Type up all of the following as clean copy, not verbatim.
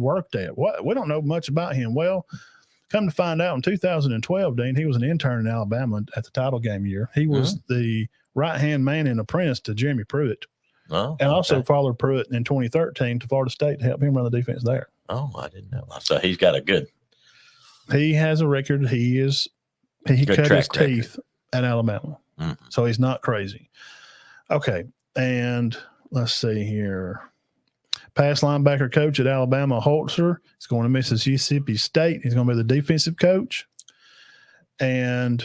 worked at? What? We don't know much about him. Well, come to find out, in 2012, Dean, he was an intern in Alabama at the title game year. He was the right-hand man and apprentice to Jeremy Pruitt. Oh, and also followed Pruitt in 2013 to Florida State to help him run the defense there. Oh, I didn't know. So he's got a good. He has a record. He cut his teeth at Alabama. Mm-hmm. So he's not crazy. Okay. And let's see here. Pass linebacker coach at Alabama, Holzer. He's going to Mississippi State. He's going to be the defensive coach. And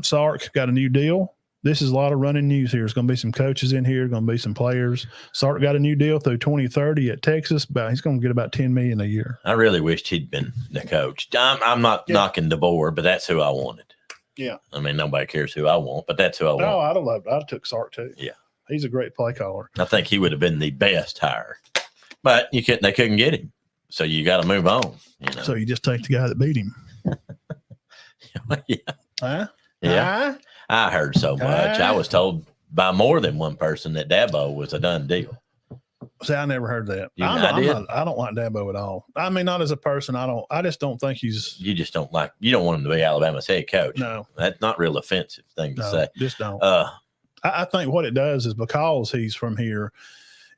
Sark got a new deal. This is a lot of running news here. There's going to be some coaches in here. Going to be some players. Sark got a new deal through 2030 at Texas. He's going to get about $10 million a year. I really wished he'd been the coach. I'm not knocking DeBoer, but that's who I wanted. Yeah. I mean, nobody cares who I want, but that's who I want. No, I'd have loved it. I took Sark too. Yeah. He's a great play caller. I think he would have been the best hire, but they couldn't get him. So you got to move on. So you just take the guy that beat him. Yeah. Huh? Yeah. I heard so much. I was told by more than one person that Dabo was a done deal. See, I never heard that. I don't like Dabo at all. I mean, not as a person. I just don't think he's. You just don't like. You don't want him to be Alabama's head coach. No, that's not real offensive thing to say. Just don't. I think what it does is because he's from here,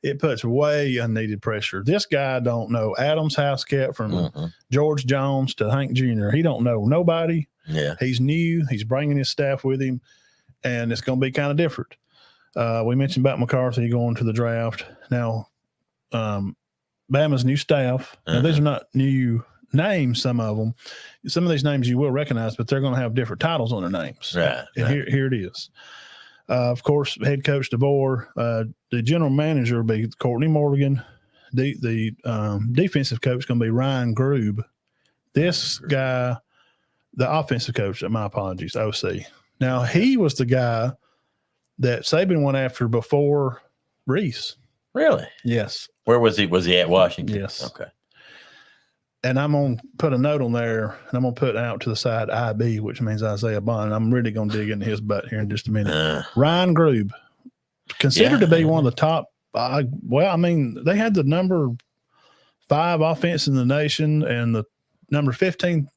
it puts way unneeded pressure. This guy don't know Adams Housecat from George Jones to Hank Jr. He don't know nobody. Yeah, he's new. He's bringing his staff with him, and it's going to be kind of different. We mentioned about McCarthy going to the draft. Now, Bama's new staff. Now, these are not new names. Some of them, some of these names you will recognize, but they're going to have different titles on their names. Right. And here it is. Of course, head coach DeBoer, the general manager will be Courtney Morgan. The defensive coach is going to be Ryan Grube. This guy, the offensive coach, my apologies, OC. Now, he was the guy that Saban went after before Reese. Really? Yes. Where was he? Was he at Washington? Yes. Okay. And I'm going to put a note on there, and I'm going to put out to the side IB, which means Isaiah Bond. I'm really going to dig into his butt here in just a minute. Ryan Grube, considered to be one of the top. They had the number 5 offense in the nation and the number 15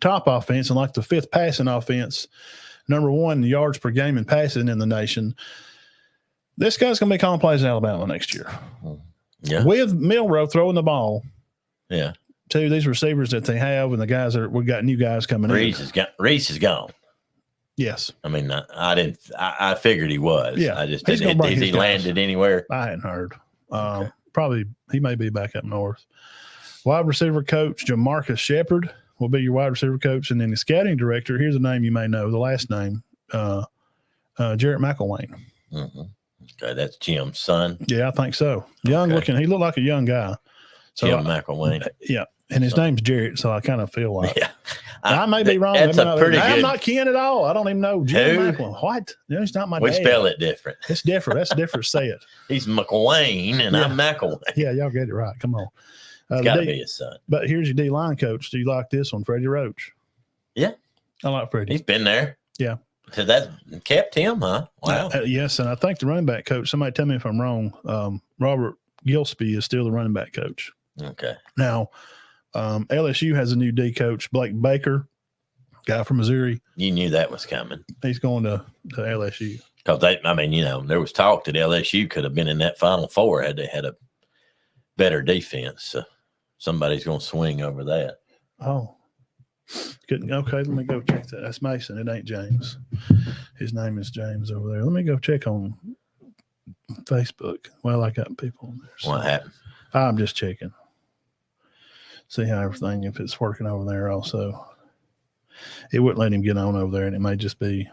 top offense and like the 5th passing offense, number 1 yards per game and passing in the nation. This guy's going to be calling plays in Alabama next year. Yeah. With Milroe throwing the ball. Yeah. To these receivers that they have and the guys we've got new guys coming in. Reese is gone. Yes. I mean, I figured he was. Yeah. I just didn't. Has he landed anywhere? I hadn't heard. Probably he may be back up north. Wide receiver coach Jamarcus Shepard will be your wide receiver coach. And then the scouting director, here's a name you may know, the last name, Jarrett McElwain. Mm-hmm. Okay, that's Jim's son. Yeah, I think so. Young looking. He looked like a young guy. So Jim McElwain. Yeah. And his name's Jarrett, so I kind of feel like I may be wrong. That's a pretty good. I'm not Ken at all. I don't even know Jim McElwain. What? No, he's not my dad. We spell it different. It's different. That's different. Say it. He's McElwain, and I'm McElwain. Yeah, y'all get it right. Come on. It's got to be his son. But here's your D-line coach. Do you like this one, Freddie Roach? Yeah. I like Freddie. He's been there. Yeah. So that kept him, huh? Wow. Yes, and I think the running back coach, somebody tell me if I'm wrong, Robert Gillespie is still the running back coach. Okay. Now, LSU has a new D coach, Blake Baker, guy from Missouri. You knew that was coming. He's going to LSU. Because there was talk that LSU could have been in that Final Four had they had a better defense. So somebody's going to swing over that. Oh. Good. Okay, let me go check that. That's Mason. It ain't James. His name is James over there. Let me go check on Facebook. Well, I got people on there. So what happened? I'm just checking. See how everything, if it's working over there also. It wouldn't let him get on over there, and it may just be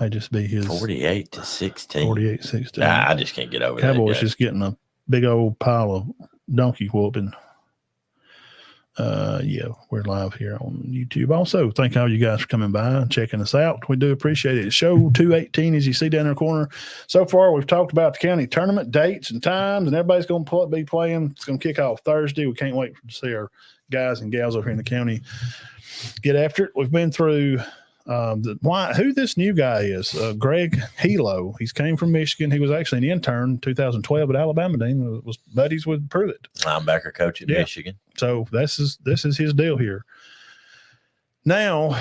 his 48-16. 48-16. I just can't get over that. Cowboys just getting a big old pile of donkey whooping. Yeah, we're live here on YouTube. Also, thank all you guys for coming by and checking us out. We do appreciate it. Show 218, as you see down in the corner. So far, we've talked about the county tournament dates and times, and everybody's going to be playing. It's going to kick off Thursday. We can't wait to see our guys and gals over here in the county get after it. We've been through who this new guy is, Greg Helo. He's came from Michigan. He was actually an intern in 2012 at Alabama. Dean was buddies with Pruitt, linebacker coach at Michigan. So this is his deal here. Now,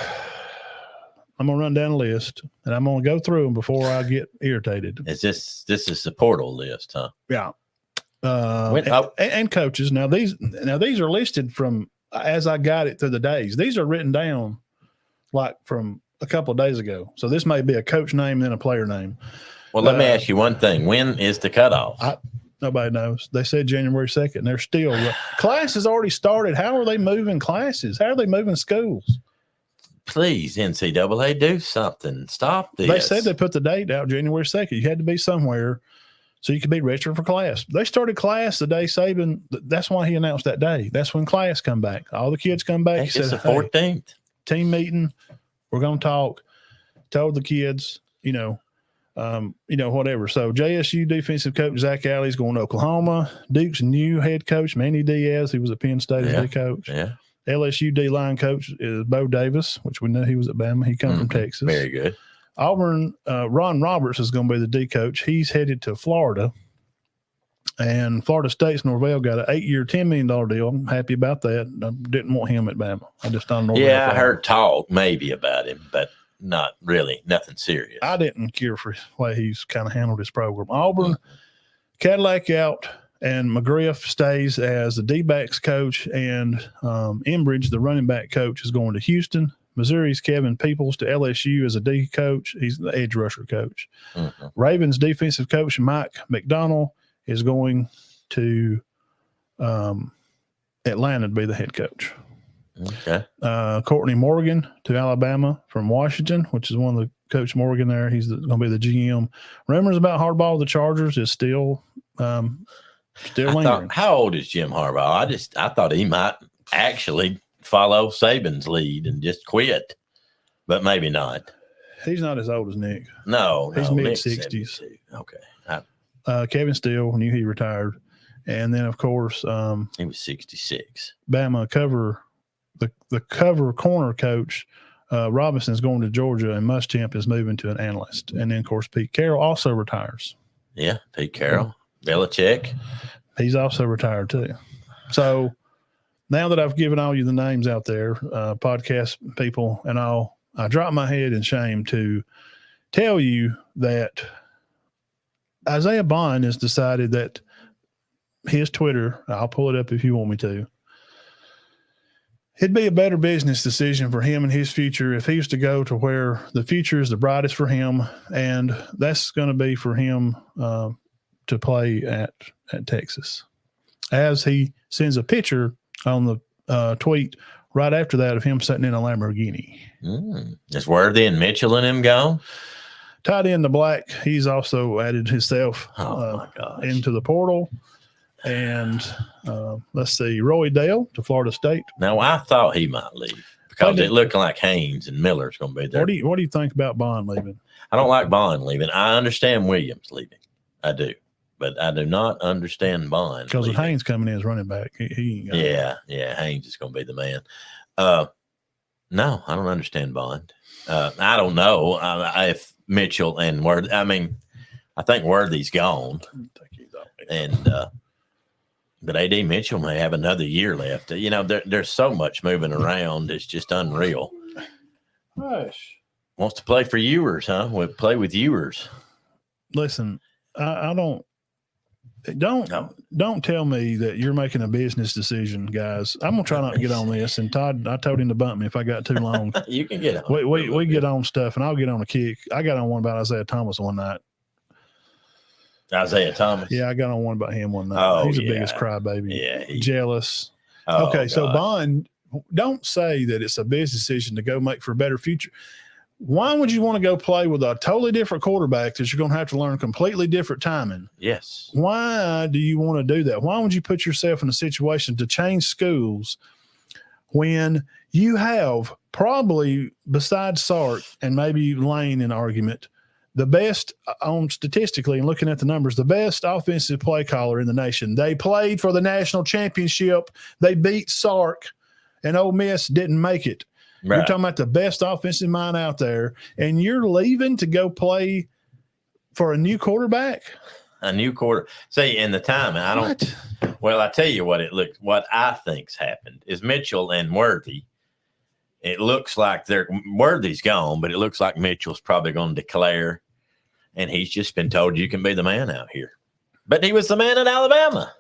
I'm gonna run down a list, and I'm gonna go through them before I get irritated. Is this is the portal list, huh? Yeah. And coaches. Now these are listed from as I got it through the days. These are written down like from a couple of days ago. So this may be a coach name and then a player name. Well, let me ask you one thing. When is the cutoff? Nobody knows. They said January 2nd. They're still class has already started. How are they moving classes? How are they moving schools? Please, NCAA, do something. Stop this. They said they put the date out January 2nd. You had to be somewhere so you could be registered for class. They started class the day Saban. That's why he announced that day. That's when class come back. All the kids come back. It's the 14th. Hey, team meeting. We're going to talk. Told the kids, whatever. So JSU defensive coach Zach Alley's going to Oklahoma. Duke's new head coach Manny Diaz, he was at Penn State as head coach. Yeah. LSU D-line coach is Bo Davis, which we know he was at Bama. He come from Texas. Very good. Auburn, Ron Roberts is going to be the D coach. He's headed to Florida. And Florida State's Norvell got an 8-year, $10 million deal. I'm happy about that. I didn't want him at Bama. I just thought Norvell. Yeah, I heard talk maybe about him, but not really, nothing serious. I didn't care for the way he's kind of handled his program. Auburn, Cadillac out, and McGriff stays as the D-backs coach, and Embridge, the running back coach, is going to Houston. Missouri's Kevin Peoples to LSU as a D coach. He's the edge rusher coach. Ravens defensive coach Mike McDonald is going to Atlanta to be the head coach. Okay. Courtney Morgan to Alabama from Washington, which is one of the coach Morgan there. He's going to be the GM. Rumors about Harbaugh, the Chargers, is still lingering. How old is Jim Harbaugh? I thought he might actually follow Saban's lead and just quit, but maybe not. He's not as old as Nick. No, he's mid-60s. Okay. Kevin Steele, knew he retired. And then, of course, he was 66. Bama the cover corner coach, Robinson's going to Georgia, and Muschamp is moving to an analyst. And then, of course, Pete Carroll also retires. Yeah, Pete Carroll. Belichick. He's also retired too. So now that I've given all you the names out there, podcast people and all, I drop my head in shame to tell you that Isaiah Bond has decided that his Twitter, I'll pull it up if you want me to, it'd be a better business decision for him and his future if he was to go to where the future is the brightest for him, and that's going to be for him to play at Texas. As he sends a picture on the tweet right after that of him sitting in a Lamborghini. Is Worthy and Mitchell and him gone? Tied in the black, he's also added himself into the portal. And let's see, Roy Dale to Florida State. Now, I thought he might leave because it looked like Haynes and Miller's going to be there. What do you think about Bond leaving? I don't like Bond leaving. I understand Williams leaving. I do. But I do not understand Bond. Because with Haynes coming in as running back, he Haynes is going to be the man. No, I don't understand Bond. I don't know if Mitchell and Worthy. I mean, I think Worthy's gone. But A.D. Mitchell may have another year left. There's so much moving around. It's just unreal. Gosh. Wants to play for Ewers, huh? Play with Ewers. Listen, I don't tell me that you're making a business decision, guys. I'm gonna try not to get on this. And Todd, I told him to bump me if I got too long. You can get on. We get on stuff, and I'll get on a kick. I got on one about Isaiah Thomas one night. Isaiah Thomas. Yeah, I got on one about him one night. Oh, he's the biggest crybaby. Yeah, jealous. Oh, okay, gosh. So Bond, don't say that it's a business decision to go make for a better future. Why would you want to go play with a totally different quarterback that you're going to have to learn completely different timing? Yes. Why do you want to do that? Why would you put yourself in a situation to change schools when you have probably, besides Sark and maybe Lane in argument, the best on statistically and looking at the numbers, the best offensive play caller in the nation? They played for the national championship. They beat Sark, and Ole Miss didn't make it. Right. You're talking about the best offensive mind out there, and you're leaving to go play for a new quarterback. A new quarter. See, in the time, I don't. Well, I tell you what I think's happened is Mitchell and Worthy. It looks like Worthy's gone, but it looks like Mitchell's probably going to declare, and he's just been told you can be the man out here. But he was the man at Alabama.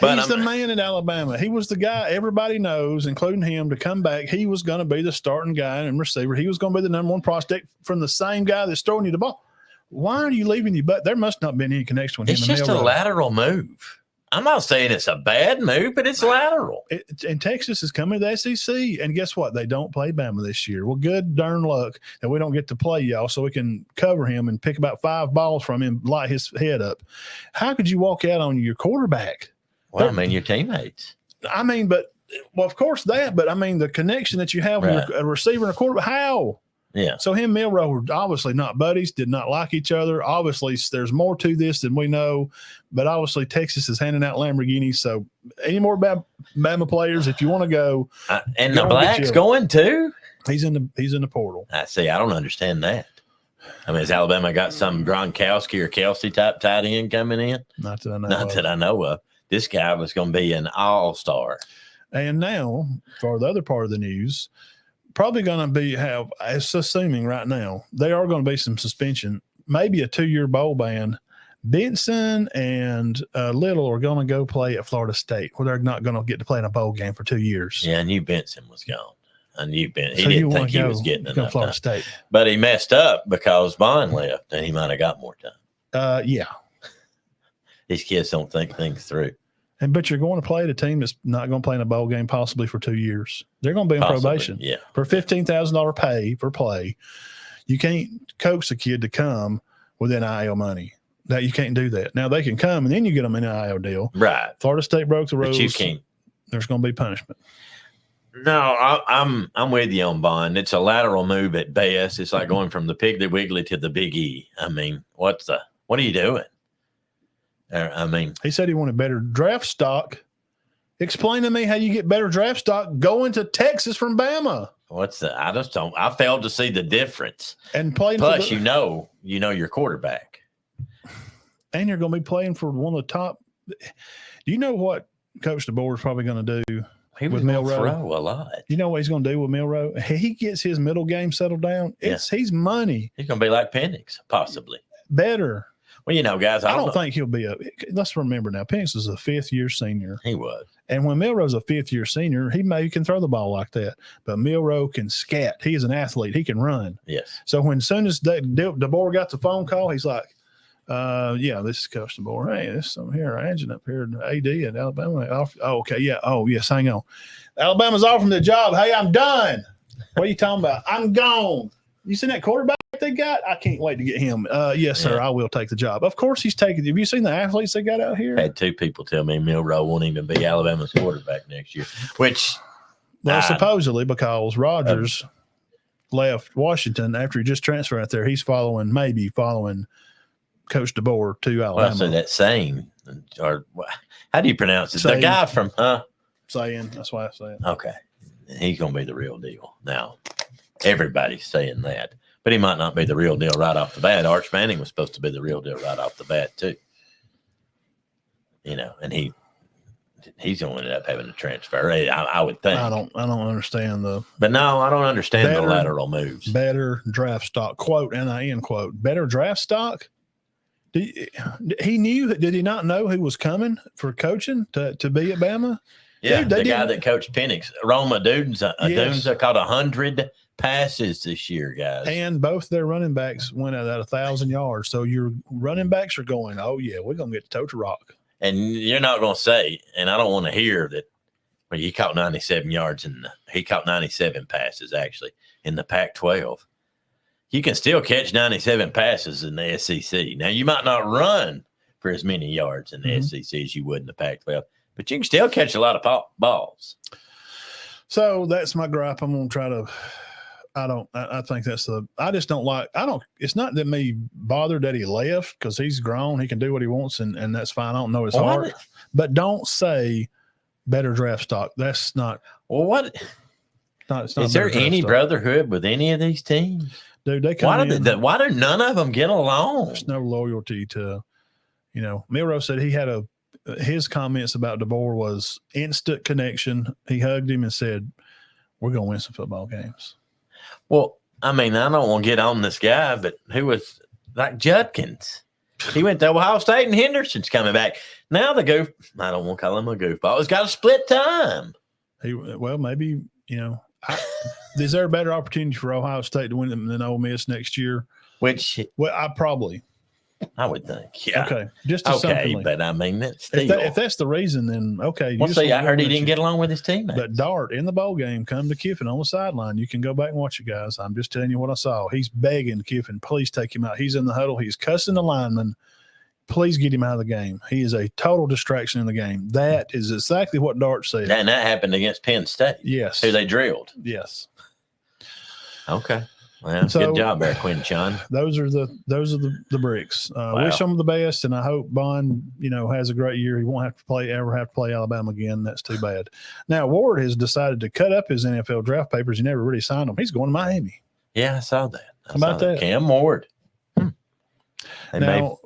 He's the man in Alabama. He was the guy everybody knows, including him, to come back. He was going to be the starting guy and receiver. He was going to be the number one prospect from the same guy that's throwing you the ball. Why are you leaving your butt? There must not be any connection with him. It's just a lateral move. I'm not saying it's a bad move, but it's lateral. And Texas is coming to the SEC, and guess what? They don't play Bama this year. Well, good darn luck that we don't get to play y'all, so we can cover him and pick about 5 balls from him, light his head up. How could you walk out on your quarterback? Well, I mean, your teammates. I mean, of course that, but I mean, the connection that you have with a receiver and a quarterback, how? Yeah. So him and Milroe were obviously not buddies, did not like each other. Obviously, there's more to this than we know, but obviously Texas is handing out Lamborghinis. So any more Bama players, if you want to go. And the Black's going too? He's in the portal. I see. I don't understand that. I mean, has Alabama got some Gronkowski or Kelsey type tight end coming in? Not that I know Not that I know of. This guy was going to be an all-star. And now, for the other part of the news, probably going to it's assuming right now, there are going to be some suspension, maybe a 2-year bowl ban. Benson and Little are going to go play at Florida State, where they're not going to get to play in a bowl game for 2 years. Yeah, I knew Benson was gone. He didn't think he was getting enough Florida time. State. But he messed up because Bond left, and he might have got more time. Yeah. These kids don't think things through. But you're going to play at a team that's not going to play in a bowl game possibly for 2 years. They're going to be on probation. Yeah. For $15,000 pay for play. You can't coax a kid to come with NIL money. That you can't do that. Now they can come and then you get them an NIL deal. Right. Florida State broke the rules. But you can't. There's going to be punishment. No, I'm with you on Bond. It's a lateral move at best. It's like going from the Piggly Wiggly to the Big E. I mean, what are you doing? I mean, he said he wanted better draft stock. Explain to me how you get better draft stock going to Texas from Bama. I failed to see the difference. And playing plus, you know your quarterback. And you're going to be playing for one of the top. Do you know what Coach DeBoer is probably going to do with Milroe? Throw a lot. You know what he's going to do with Milroe? He gets his middle game settled down. He's money. He's going to be like Penix, possibly. Better. Well, guys, I don't think he'll be let's remember now, Penix is a 5th-year senior. He was. And when Milroe's a 5th-year senior, he can throw the ball like that. But Milroe can scat. He is an athlete. He can run. Yes. So as soon as DeBoer got the phone call, he's like, this is Coach DeBoer. Hey, this is some here, agent up here in AD at Alabama. Oh, okay. Yeah. Oh, yes. Hang on. Alabama's offering the job. Hey, I'm done. What are you talking about? I'm gone. You seen that quarterback they got? I can't wait to get him. Yes, sir. I will take the job. Of course he's taking. Have you seen the athletes they got out here? I had 2 people tell me Milroe won't even be Alabama's quarterback next year, which supposedly because Rodgers left Washington after he just transferred out there. He's maybe following Coach DeBoer to Alabama. Well, I say that saying, or how do you pronounce it? The guy from saying. That's why I say it. Okay, he's gonna be the real deal now. Everybody's saying that, but he might not be the real deal right off the bat. Arch Manning was supposed to be the real deal right off the bat too. And he's going to end up having to transfer. I would think. I don't understand But no, I don't understand the lateral moves. Better draft stock. Quote, NIN quote. Better draft stock. Did he not know who was coming for coaching to be at Bama? Yeah, the guy that coached Penix, Roma Dunza caught 100 passes this year, guys. And both their running backs went at 1,000 yards. So your running backs are going, oh, yeah, we're going to get to Total Rock. And you're not going to say, and I don't want to hear that, well, he caught 97 yards and he caught 97 passes, actually, in the Pac-12. You can still catch 97 passes in the SEC. Now, you might not run for as many yards in the SEC as you would in the Pac-12, but you can still catch a lot of balls. So that's my gripe. I'm going to try to I think it's not that me bothered that he left because he's grown. He can do what he wants and that's fine. I don't know his heart. But don't say better draft stock. That's not. Well, what? It's not Is there better draft any stock. brotherhood with any of these teams? Dude, they come in. Why do none of them get along? There's no loyalty to, Milrose said his comments about DeBoer was instant connection. He hugged him and said, "We're going to win some football games." Well, I mean, I don't want to get on this guy, but who was like Judkins? He went to Ohio State and Henderson's coming back. Now the goof, I don't want to call him a goofball. He's got a split time. Maybe, is there a better opportunity for Ohio State to win them than Ole Miss next year? Which, I would think, yeah. Okay, but I mean, that's still. If that's the reason, then okay. Well, see, I heard he didn't get along with his teammates. But Dart in the bowl game, come to Kiffin on the sideline. You can go back and watch it, guys. I'm just telling you what I saw. He's begging Kiffin, please take him out. He's in the huddle. He's cussing the lineman. Please get him out of the game. He is a total distraction in the game. That is exactly what Dart said. And that happened against Penn State. Yes. Who they drilled. Yes. Okay. Well, good job there, Quinn Chun. Those are the bricks. Wow. Wish them the best, and I hope Bond, has a great year. He won't have to ever have to play Alabama again. That's too bad. Now Ward has decided to cut up his NFL draft papers. He never really signed them. He's going to Miami. Yeah, I saw that. How about that? Cam Ward. Now,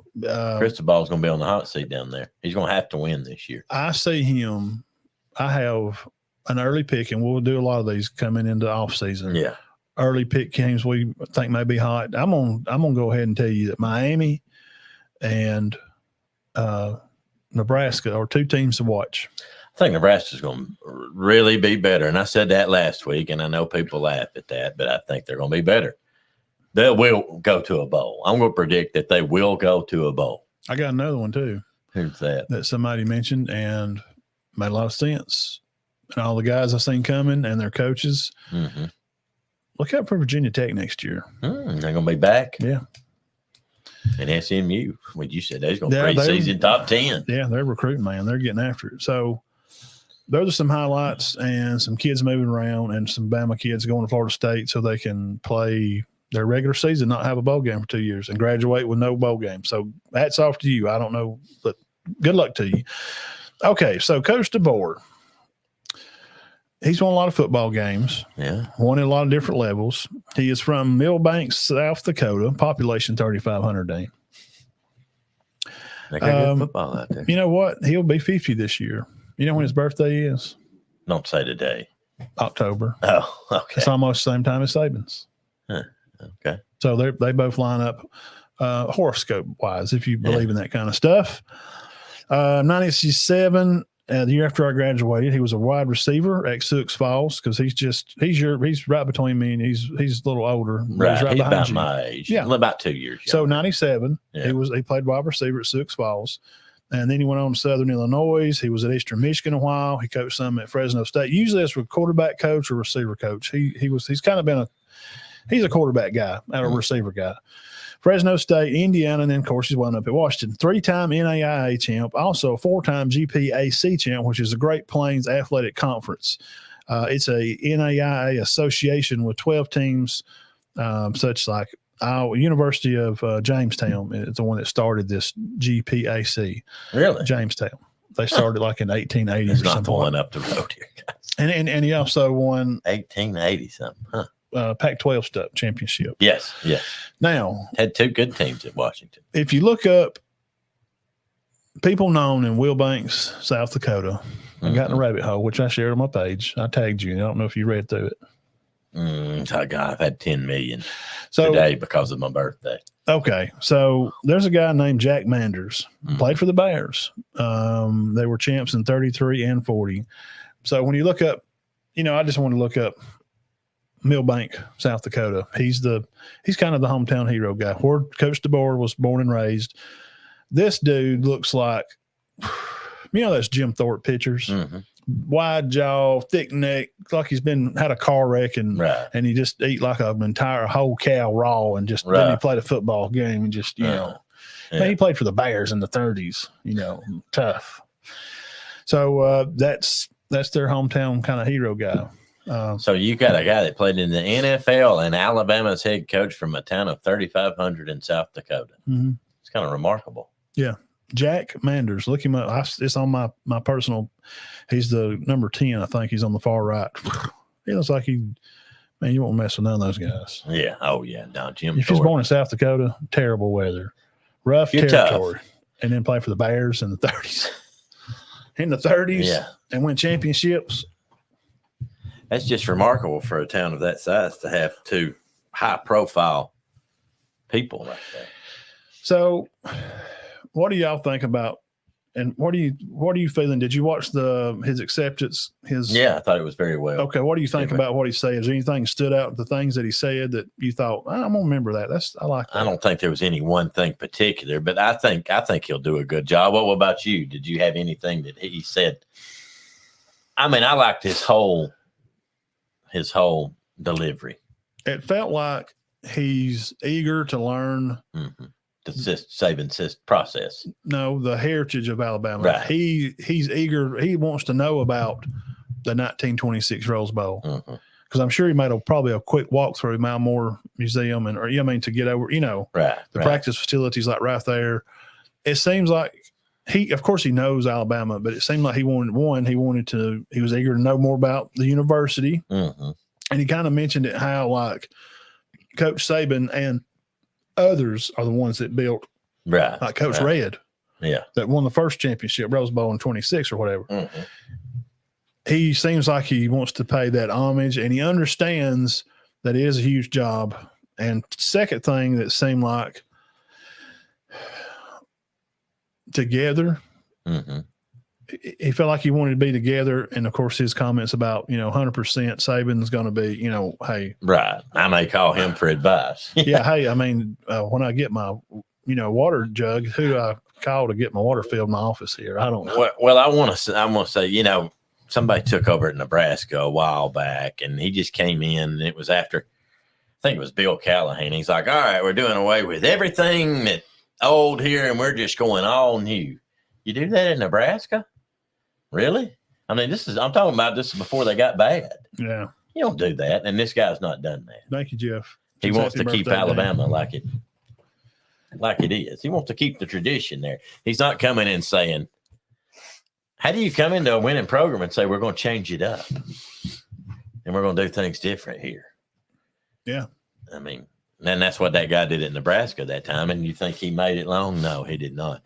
Cristobal's going to be on the hot seat down there. He's going to have to win this year. I see him. I have an early pick, and we'll do a lot of these coming into off season. Yeah. Early pick games we think may be hot. I'm gonna go ahead and tell you that Miami and Nebraska are two teams to watch. I think Nebraska's going to really be better, and I said that last week, and I know people laugh at that, but I think they're going to be better. They will go to a bowl. I'm going to predict that they will go to a bowl. I got another one too. Who's that? That somebody mentioned and made a lot of sense. And all the guys I've seen coming and their coaches. Mm-hmm. Look out for Virginia Tech next year. They're going to be back. Yeah. And SMU, what you said, they're going to preseason top 10. Yeah, they're recruiting, man. They're getting after it. So those are some highlights and some kids moving around and some Bama kids going to Florida State so they can play their regular season, not have a bowl game for 2 years and graduate with no bowl game. So hats off to you. I don't know, but good luck to you. Okay, so Coach DeBoer. He's won a lot of football games. Yeah. Won at a lot of different levels. He is from Millbank, South Dakota, population 3,500 Dane. They got good football out there. You know what? He'll be 50 this year. You know when his birthday is? Don't say today. October. Oh, okay. It's almost the same time as Saban's. Huh. Okay. So they both line up horoscope-wise, if you believe in that kind of stuff. 1967. The year after I graduated, he was a wide receiver at Sioux Falls because he's right between me and he's a little older. Right, he's about you. my age. Yeah, about 2 years. So 97, yeah. he played wide receiver at Sioux Falls, and then he went on to Southern Illinois. He was at Eastern Michigan a while. He coached some at Fresno State. Usually as a quarterback coach or receiver coach. He's kind of been he's a quarterback guy, not a receiver guy. Fresno State, Indiana, and then, of course, he's wound up at Washington. 3-time NAIA champ, also a 4-time GPAC champ, which is the Great Plains Athletic Conference. It's a NAIA association with 12 teams, such like University of Jamestown is the one that started this GPAC. Really? Jamestown. They started like in 1880 It's or not something. the one up the road here, guys. And he also won 1880 something, huh? Pac-12 stuff championship. Yes. Now, had 2 good teams at Washington. if you look up people known in Wilbanks, South Dakota, I got in a rabbit hole, which I shared on my page. I tagged you, and I don't know if you read through it. I've had 10 million So today because of my birthday. Okay, so there's a guy named Jack Manders, played for the Bears. They were champs in 33 and 40. So when you look up, I just want to look up Millbank, South Dakota. He's kind of the hometown hero guy. Where Coach DeBoer was born and raised. This dude looks like, those Jim Thorpe pictures, wide jaw, thick neck, like he's had a car wreck and he just eat like an entire whole cow raw and just then he played a football game and just man, he played for the Bears in the 30s. Tough. So that's their hometown kind of hero guy. So you got a guy that played in the NFL and Alabama's head coach from a town of 3,500 in South Dakota. Mm-hmm. It's kind of remarkable. Yeah. Jack Manders, look him up. It's on my personal. He's the number 10. I think he's on the far right. He looks like you won't mess with none of those guys. Yeah. Oh, yeah. No, Jim. If he's born in South Dakota, terrible weather, rough You're territory, tough. and then play for the Bears in the 30s. In the 30s, Yeah. and win championships. That's just remarkable for a town of that size to have two high-profile people like that. So, what do y'all think about? And what are you feeling? Did you watch his acceptance? Yeah, I thought it was very well. Okay, what do you think about what he said? Is there anything stood out? The things that he said that you thought, I'm gonna remember that. I like that. I don't think there was any one thing particular, but I think he'll do a good job. What about you? Did you have anything that he said? I mean, I liked his whole delivery. It felt like he's eager to learn. Mm-hmm. The Saban process. No, the heritage of Alabama. Right. He's eager. He wants to know about the 1926 Rose Bowl because I'm sure he made probably a quick walk through Mount Moore Museum to get over. The practice facilities like right there. It seems like of course he knows Alabama, but it seemed like he was eager to know more about the university, and he kind of mentioned it how like Coach Saban and others are the ones that built, like Coach Red, that won the first championship, Rose Bowl in 26 or whatever. He seems like he wants to pay that homage, and he understands that it is a huge job. And second thing that seemed like together, he felt like he wanted to be together. And of course, his comments about 100% Saban's going to be, hey, right. I may call him for advice. Yeah. Hey, I mean, when I get my, water jug, who do I call to get my water filled in my office here? I don't know. Well, I want to say, somebody took over at Nebraska a while back, and he just came in, and it was after, I think it was Bill Callahan. He's like, all right, we're doing away with everything that old here, and we're just going all new. You do that in Nebraska? Really? I mean, I'm talking about this before they got bad. Yeah. You don't do that. And this guy's not done that. Thank you, Jeff. He wants to keep Alabama like it is. He wants to keep the tradition there. He's not coming in saying, how do you come into a winning program and say, we're going to change it up and we're going to do things different here? Yeah. I mean, and that's what that guy did at Nebraska that time. And you think he made it long? No, he did not.